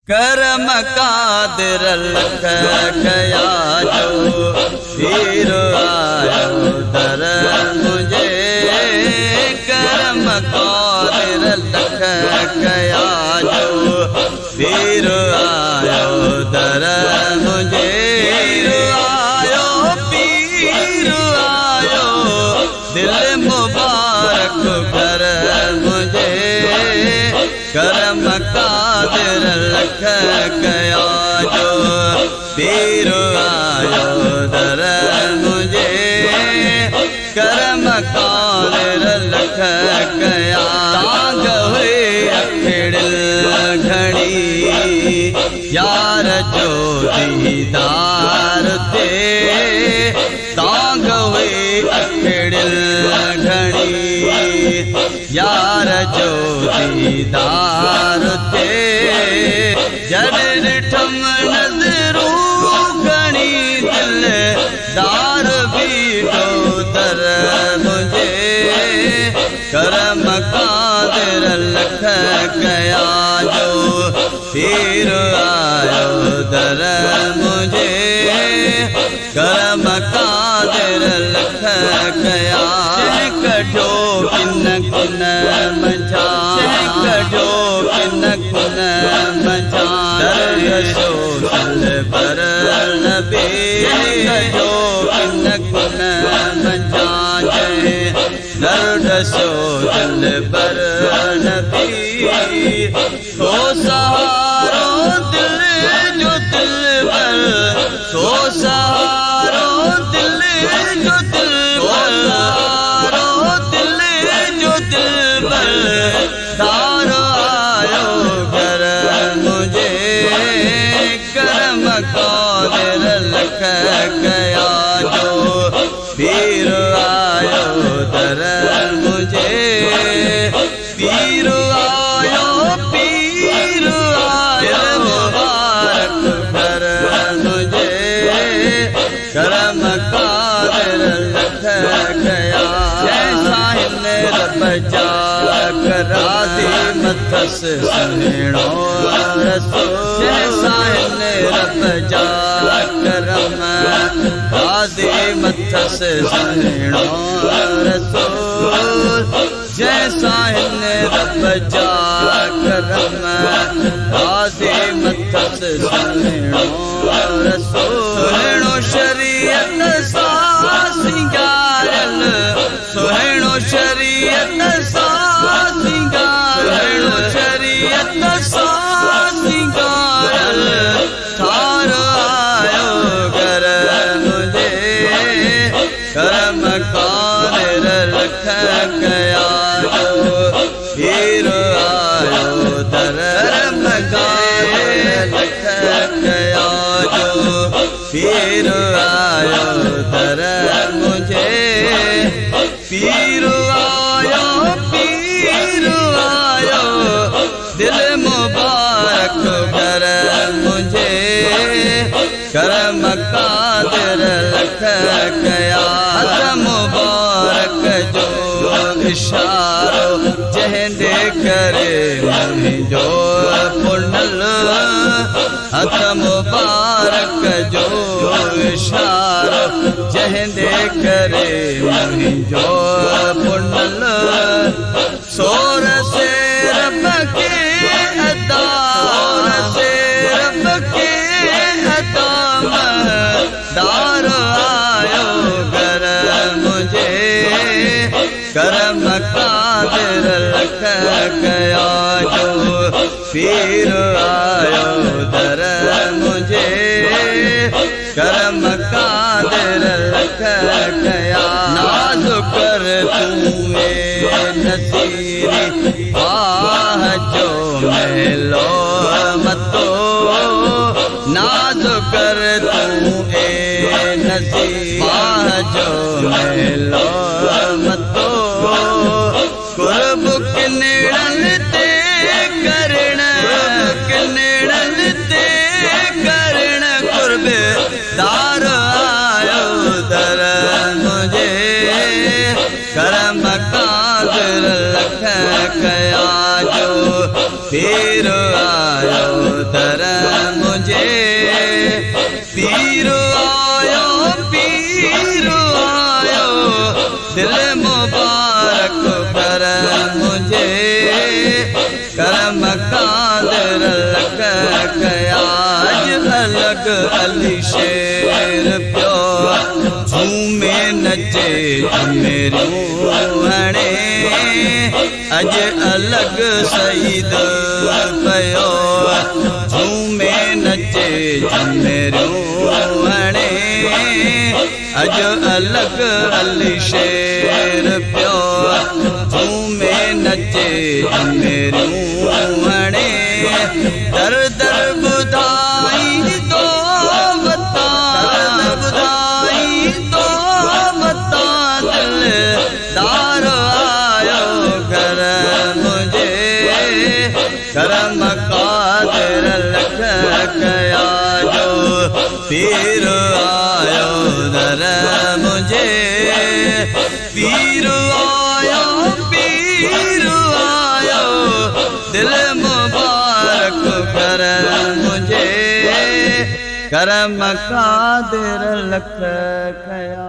करम कादिर लख कया जो पीर आयो दर मुझे करम कादिर लख कया जो पीर आयो दर मुझे पीर आयो दिल मुबारक कर मुझे करम कादिर लख कया जो पीर आयो दर मुझे करम कादिर लख कया तांग हुए अखिड़िल घड़ी यार जो दीदार ते तांग हुए अखिड़िल घड़ी यार जो दीदार ते जड़ ॾिठम नज़रूं घणी दिल दार बीठो दर मुझे करम कादिर लख कया जो पीर आयो दर मुझे करम कादिर लख कया कढो किन किन मचा कढो किन किन मचा दर्द सोशल पर नबी कढो किन किन मचा जय दर्द सोशल पर नबी तो सहारो दिल जो दिल पर तो सहारो दिल जो दिल पर सहारो दिल जो दिल पर तारो आयो घर मुझे करम कादिर लख कया जो पीर आयो दर मुझे पीर आयो मुबारक कर मुझे करम कादिर लख कया जैसा हिन रब जा राज़ी मथस सुहिणो रसूल जैसा हिन रब जा करम राज़ी मथस सुहिणो रसूल जैसा हिन रब जा करम राज़ी मथस सुहिणो रसूल सुहिणो शरीयत सां सिंगारल सुहिणो शरीयत सां सिंगारल शरीयत सां सिंगारल थार आयो घर मुझे करम कादिर लख कया जो पीर आयो दर कादिर लख कया जो पीर आयो दर मुझे पीर आयो दिल मुबारक कर मुझे करम कादिर लख कया मुबारक जो इशारो जंहिंजे करे मुंहिंजो पुनल हथ मुबारक जो इशारो जंहिंजे करे मुंहिंजो पुनल सोर से रब के अदा से रब के अदा दार आयो घर मुझे करम कादिर लख कया जो पीर आयो दर मुझे करम कादिर लख कया नाज कर तूं नसीरी आह जो मेलो मतो नाज कर तूं नसीरी आह जो मेलो मतो कुर्ब किनड़न ते करण किन अली शेर पियो झूमे नचे मेरियूं हणे अज अलग सईद पियो झूमे नचे मेरियूं हणे अज अलग अली शेर पियो झूमे नचे मेरियूं हणे दर दर बुधाई तो बता बुधाई तो बता दिलदार आयो घर मुझे करम कादिर लख कया जो पीर आयो दर मुझे पीर आयो दिल मुबारक कर मुझे करम कादिर लख कया।